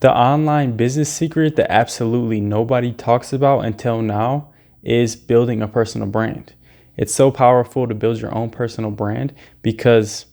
The online business secret that absolutely nobody talks about until now is building a personal brand. It's so powerful to build your own personal brand because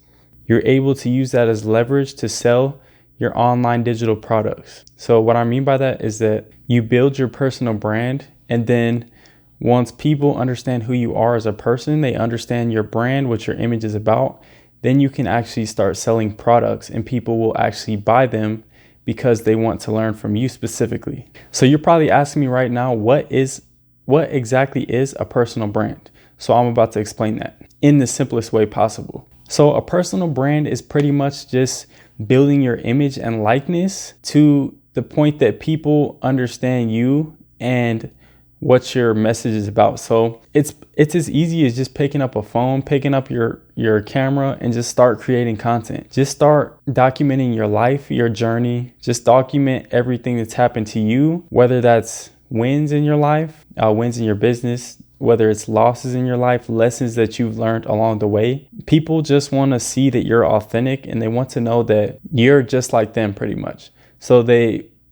you're able to use that as leverage to sell your online digital products. So what I mean by that is that you build your personal brand, and then once people understand who you are as a person, they understand your brand, what your image is about, then you can actually start selling products and people will actually buy them because they want to learn from you specifically. So you're probably asking me right now, what exactly is a personal brand? So I'm about to explain that in the simplest way possible. So a personal brand is pretty much just building your image and likeness to the point that people understand you and what your message is about. So it's as easy as just picking up a phone, picking up your camera, and just start creating content. Just start documenting your life, your journey. Just document everything that's happened to you, whether that's wins in your life, wins in your business, whether it's losses in your life, lessons that you've learned along the way. People just want to see that you're authentic, and they want to know that you're just like them pretty much. So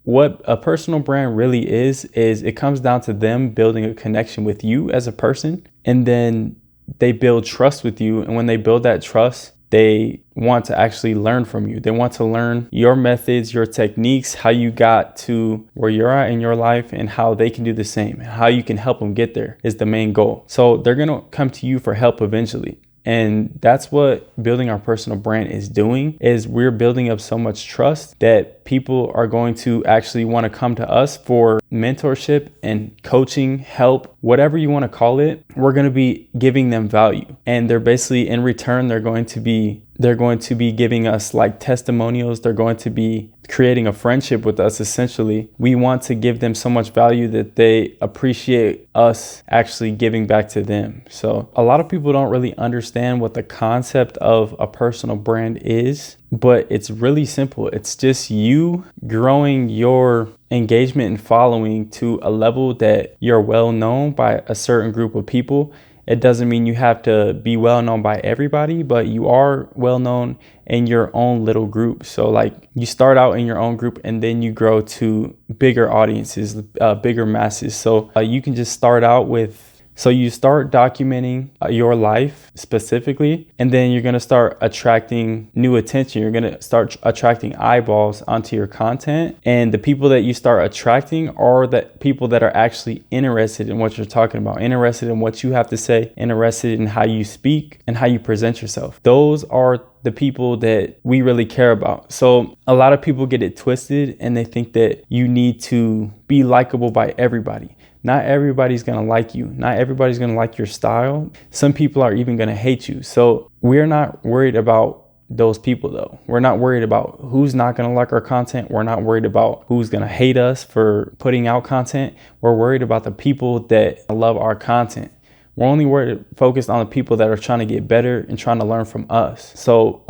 what a personal brand really is it comes down to them building a connection with you as a person, and then they build trust with you. And when they build that trust, they want to actually learn from you. They want to learn your methods, your techniques, how you got to where you're at in your life, and how they can do the same. How you can help them get there is the main goal. So they're going to come to you for help eventually. And that's what building our personal brand is doing, is we're building up so much trust that people are going to actually want to come to us for mentorship and coaching, help, whatever you want to call it. We're going to be giving them value. And they're basically, in return, they're going to be giving us like testimonials. They're going to be creating a friendship with us. Essentially, we want to give them so much value that they appreciate us actually giving back to them. So a lot of people don't really understand what the concept of a personal brand is, but it's really simple. It's just you growing your engagement and following to a level that you're well known by a certain group of people. It doesn't mean you have to be well known by everybody, but you are well known in your own little group. So like you start out in your own group and then you grow to bigger audiences, bigger masses. So you can just start out with, so you start documenting your life specifically, and then you're going to start attracting new attention. You're going to start attracting eyeballs onto your content. And the people that you start attracting are the people that are actually interested in what you're talking about, interested in what you have to say, interested in how you speak and how you present yourself. Those are the people that we really care about. So a lot of people get it twisted and they think that you need to be likable by everybody. Not everybody's going to like you. Not everybody's going to like your style. Some people are even going to hate you. So we're not worried about those people though. We're not worried about who's not going to like our content. We're not worried about who's going to hate us for putting out content. We're worried about the people that love our content. We're only focused on the people that are trying to get better and trying to learn from us. So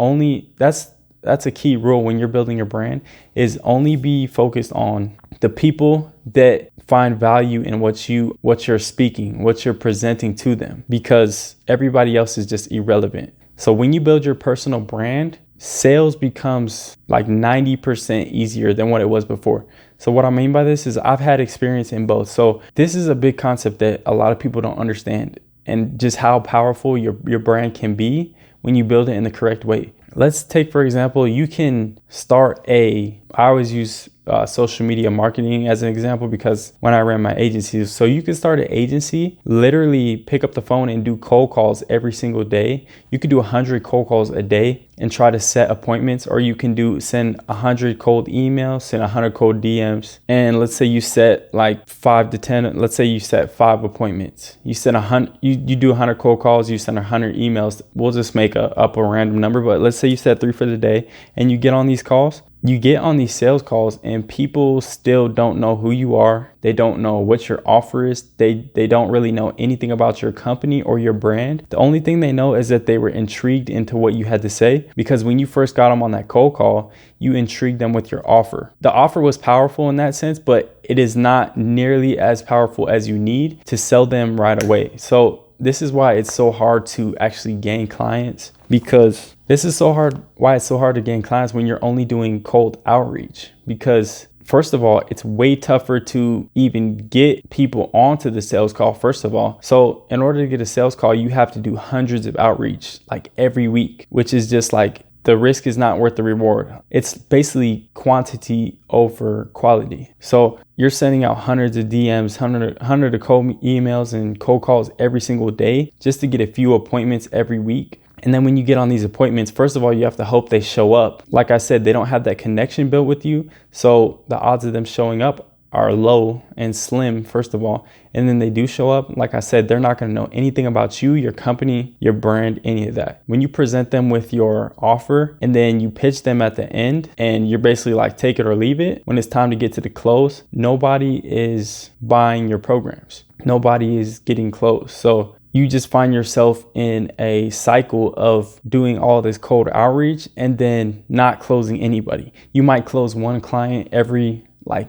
that's a key rule when you're building your brand, is only be focused on the people that find value in what you're speaking, what you're presenting to them, because everybody else is just irrelevant. So when you build your personal brand, sales becomes like 90% easier than what it was before. So what I mean by this is I've had experience in both. So this is a big concept that a lot of people don't understand, and just how powerful your brand can be when you build it in the correct way. Let's take, for example, you can start I always use social media marketing as an example, because when I ran my agency, so you can start an agency, literally pick up the phone and do cold calls every single day. You could do 100 cold calls a day and try to set appointments, or you can send 100 cold emails, send 100 cold DMs. And let's say you set like 5 to 10, let's say you set 5 appointments. You send 100, you do 100 cold calls, you send 100 emails. We'll just make up a random number, but let's say you set 3 for the day and you get on these calls. You get on these sales calls and people still don't know who you are. They don't know what your offer is. They don't really know anything about your company or your brand. The only thing they know is that they were intrigued into what you had to say, because when you first got them on that cold call, you intrigued them with your offer. The offer was powerful in that sense, but it is not nearly as powerful as you need to sell them right away. So this is why it's so hard to actually gain clients, because why it's so hard to gain clients when you're only doing cold outreach, because first of all, it's way tougher to even get people onto the sales call, first of all. So in order to get a sales call, you have to do hundreds of outreach like every week, which is just like, the risk is not worth the reward. It's basically quantity over quality. So you're sending out hundreds of DMs, hundred of cold emails and cold calls every single day just to get a few appointments every week. And then when you get on these appointments, first of all, you have to hope they show up. Like I said, they don't have that connection built with you. So the odds of them showing up are low and slim, first of all. And then they do show up. Like I said, they're not going to know anything about you, your company, your brand, any of that. When you present them with your offer and then you pitch them at the end and you're basically like, take it or leave it, when it's time to get to the close, nobody is buying your programs. Nobody is getting closed. So you just find yourself in a cycle of doing all this cold outreach and then not closing anybody. You might close one client every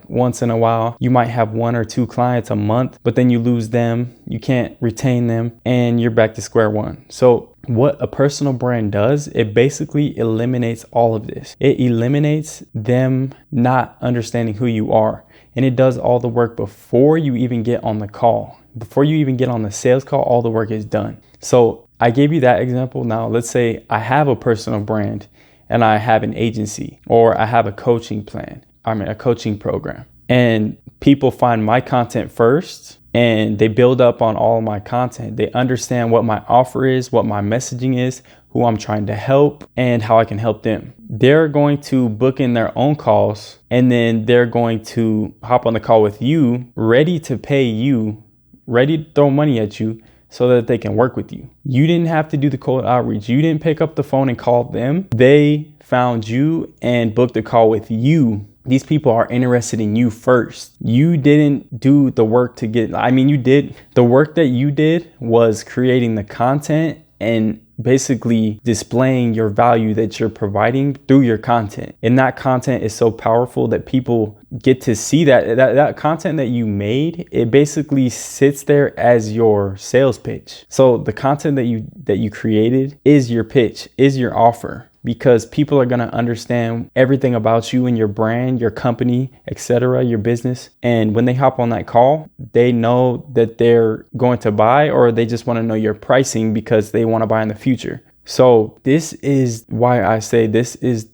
once in a while. You might have 1 or 2 clients a month, but then you lose them, you can't retain them, and you're back to square one. So what a personal brand does, it basically eliminates all of this. It eliminates them not understanding who you are. And it does all the work before you even get on the call. Before you even get on the sales call, all the work is done. So I gave you that example. Now let's say I have a personal brand and I have an agency, or I have a coaching program, and people find my content first and they build up on all of my content. They understand what my offer is, what my messaging is, who I'm trying to help, and how I can help them. They're going to book in their own calls, and then they're going to hop on the call with you, ready to pay you, ready to throw money at you so that they can work with you. You didn't have to do the cold outreach. You didn't pick up the phone and call them. They found you and booked a call with you. These people are interested in you first. You didn't do the work to get, you did. The work that you did was creating the content and basically displaying your value that you're providing through your content. And that content is so powerful that people get to see that content that you made. It basically sits there as your sales pitch. So the content that you created is your pitch, is your offer, because people are going to understand everything about you and your brand, your company, etc., your business. And when they hop on that call, they know that they're going to buy, or they just want to know your pricing because they want to buy in the future. So this is why I say this is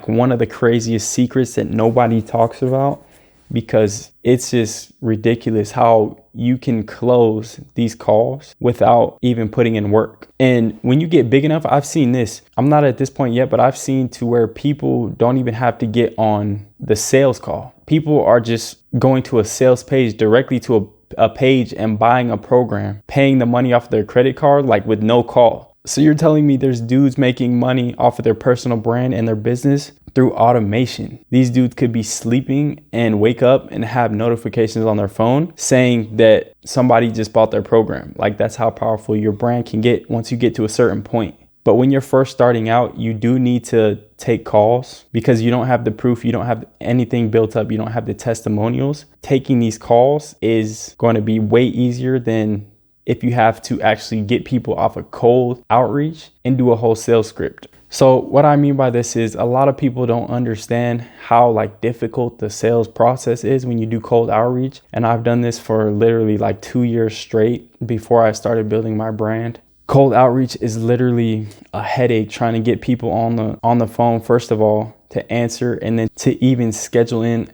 one of the craziest secrets that nobody talks about, because it's just ridiculous how you can close these calls without even putting in work. And when you get big enough, I've seen this. I'm not at this point yet, but I've seen to where people don't even have to get on the sales call. People are just going to a sales page, directly to a page, and buying a program, paying the money off their credit card, with no call. So you're telling me there's dudes making money off of their personal brand and their business through automation? These dudes could be sleeping and wake up and have notifications on their phone saying that somebody just bought their program. That's how powerful your brand can get once you get to a certain point. But when you're first starting out, you do need to take calls because you don't have the proof. You don't have anything built up. You don't have the testimonials. Taking these calls is going to be way easier than if you have to actually get people off a cold outreach and do a whole sales script. So what I mean by this is a lot of people don't understand how difficult the sales process is when you do cold outreach. And I've done this for literally 2 years straight before I started building my brand. Cold outreach is literally a headache trying to get people on the phone, first of all, to answer, and then to even schedule in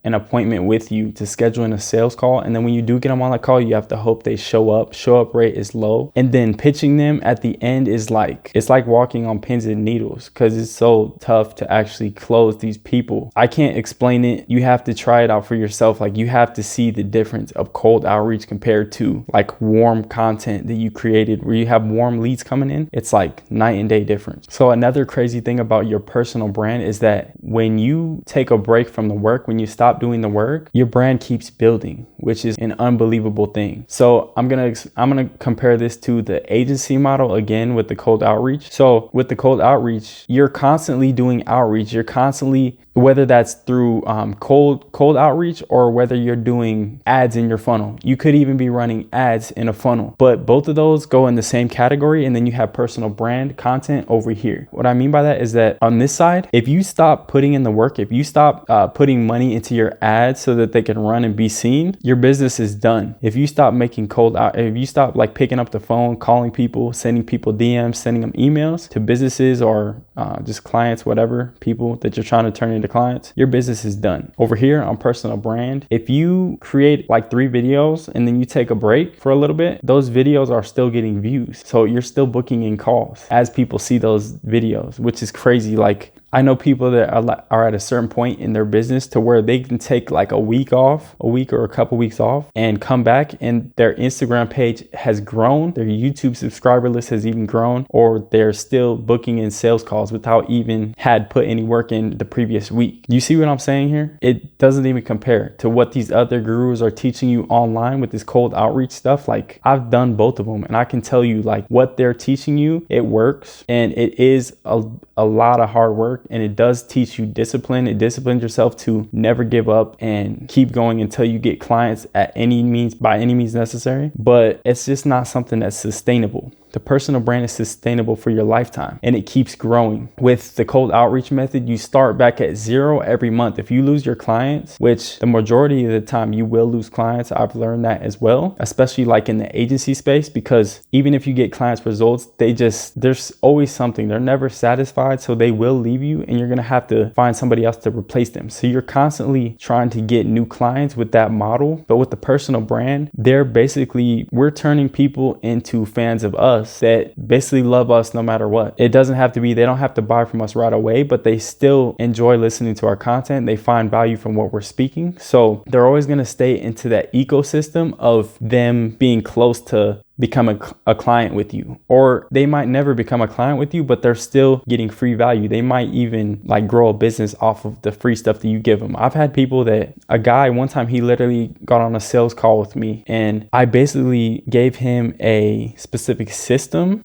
an appointment with you, to schedule in a sales call. And then when you do get them on the call, you have to hope they show up. Show up rate is low. And then pitching them at the end is it's like walking on pins and needles, because it's so tough to actually close these people. I can't explain it. You have to try it out for yourself. You have to see the difference of cold outreach compared to warm content that you created where you have warm leads coming in. It's night and day difference. So another crazy thing about your personal brand is that when you take a break from the work, when you stop doing the work, your brand keeps building, which is an unbelievable thing. So I'm gonna compare this to the agency model again with the cold outreach. So with the cold outreach, you're constantly doing outreach. You're constantly whether that's through cold outreach or whether you're doing ads in your funnel. You could even be running ads in a funnel, but both of those go in the same category. And then you have personal brand content over here. What I mean by that is that on this side, if you stop putting in the work, if you stop putting money into your ads so that they can run and be seen, your business is done. If you stop making if you stop like picking up the phone, calling people, sending people DMs, sending them emails to businesses or just clients, whatever, people that you're trying to turn into clients, your business is done. Over here on personal brand, if you create like 3 videos and then you take a break for a little bit, those videos are still getting views. So you're still booking in calls as people see those videos, which is crazy. Like, I know people that are at a certain point in their business to where they can take like a week or a couple weeks off and come back, and their Instagram page has grown, their YouTube subscriber list has even grown, or they're still booking in sales calls without even had put any work in the previous week. You see what I'm saying here? It doesn't even compare to what these other gurus are teaching you online with this cold outreach stuff. Like, I've done both of them and I can tell you like what they're teaching you, it works, and it is a lot of hard work. And it does teach you discipline. It disciplines yourself to never give up and keep going until you get clients by any means necessary. But it's just not something that's sustainable. The personal brand is sustainable for your lifetime, and it keeps growing. With the cold outreach method, you start back at 0 every month. If you lose your clients, which the majority of the time you will lose clients, I've learned that as well, especially like in the agency space, because even if you get clients results, there's always something. They're never satisfied, so they will leave you and you're gonna have to find somebody else to replace them. So you're constantly trying to get new clients with that model. But with the personal brand, we're turning people into fans of us that basically love us no matter what. It doesn't have to be, they don't have to buy from us right away, but they still enjoy listening to our content. They find value from what we're speaking. So they're always going to stay into that ecosystem of them being close to become a client with you, or they might never become a client with you, but they're still getting free value. They might even like grow a business off of the free stuff that you give them. I've had people a guy one time, he literally got on a sales call with me and I basically gave him a specific system.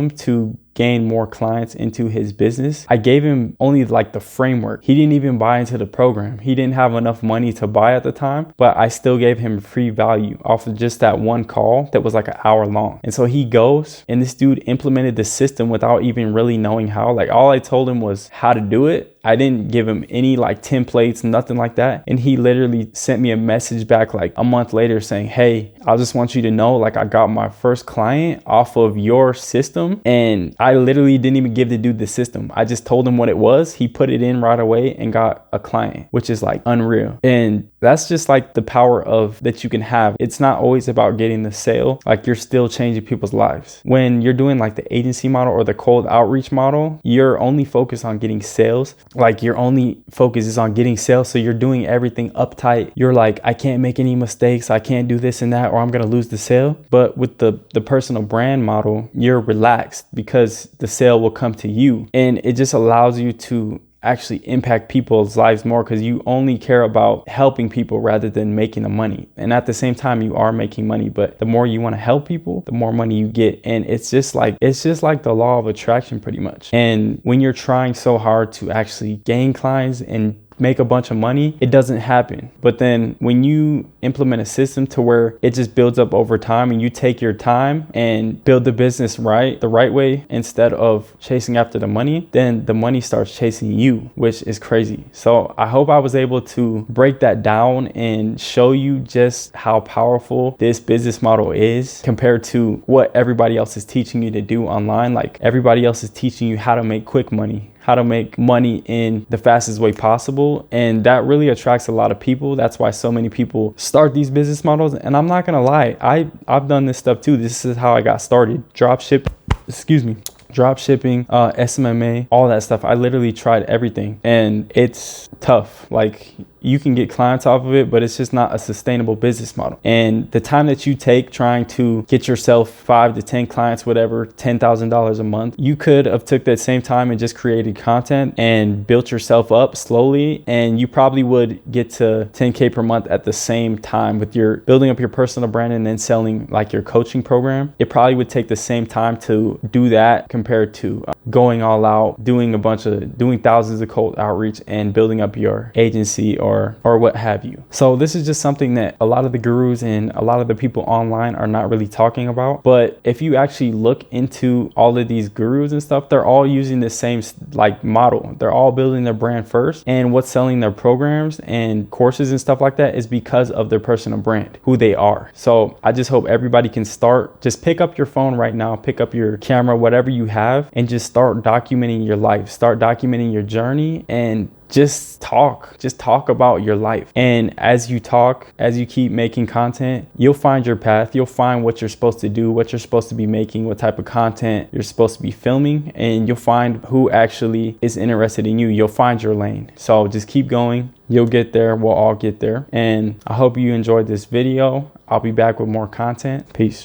To gain more clients into his business. I gave him only like the framework. He didn't even buy into the program. He didn't have enough money to buy at the time, but I still gave him free value off of just that one call that was like an hour long. And so he goes, and this dude implemented the system without even really knowing how. Like, all I told him was how to do it. I didn't give him any like templates, nothing like that. And he literally sent me a message back like a month later saying, hey, I just want you to know, like, I got my first client off of your system. And I literally didn't even give the dude the system. I just told him what it was. He put it in right away and got a client, which is like unreal. And that's just like the power of that you can have. It's not always about getting the sale. Like, you're still changing people's lives. When you're doing like the agency model or the cold outreach model, you're only focused on getting sales. Like, your only focus is on getting sales. So you're doing everything uptight. You're like, I can't make any mistakes. I can't do this and that, or I'm going to lose the sale. But with the personal brand model, you're relaxed because the sale will come to you. And it just allows you to actually impact people's lives more because you only care about helping people rather than making the money. And at the same time, you are making money, but the more you want to help people, the more money you get. And it's just like the law of attraction pretty much. And when you're trying so hard to actually gain clients and make a bunch of money, it doesn't happen. But then when you implement a system to where it just builds up over time and you take your time and build the business the right way instead of chasing after the money, then the money starts chasing you, which is crazy. So I hope I was able to break that down and show you just how powerful this business model is compared to what everybody else is teaching you to do online. Like, everybody else is teaching you how to make quick money, how to make money in the fastest way possible. And that really attracts a lot of people. That's why so many people start these business models. And I'm not gonna lie, I've done this stuff too. This is how I got started. Drop shipping, SMMA, all that stuff. I literally tried everything and it's tough. Like, you can get clients off of it, but it's just not a sustainable business model. And the time that you take trying to get yourself 5 to 10 clients, whatever, $10,000 a month, you could have took that same time and just created content and built yourself up slowly. And you probably would get to 10K per month at the same time with your building up your personal brand and then selling like your coaching program. It probably would take the same time to do that compared to going all out, doing thousands of cold outreach and building up your agency or what have you. So this is just something that a lot of the gurus and a lot of the people online are not really talking about. But if you actually look into all of these gurus and stuff, they're all using the same like model. They're all building their brand first, and what's selling their programs and courses and stuff like that is because of their personal brand, who they are. So I just hope everybody can start, just pick up your phone right now, pick up your camera, whatever you have, and just start documenting your life, start documenting your journey, and just talk about your life. And as you talk, as you keep making content, you'll find your path. You'll find what you're supposed to do, what you're supposed to be making, what type of content you're supposed to be filming, and you'll find who actually is interested in you. You'll find your lane. So just keep going. You'll get there. We'll all get there. And I hope you enjoyed this video. I'll be back with more content. Peace.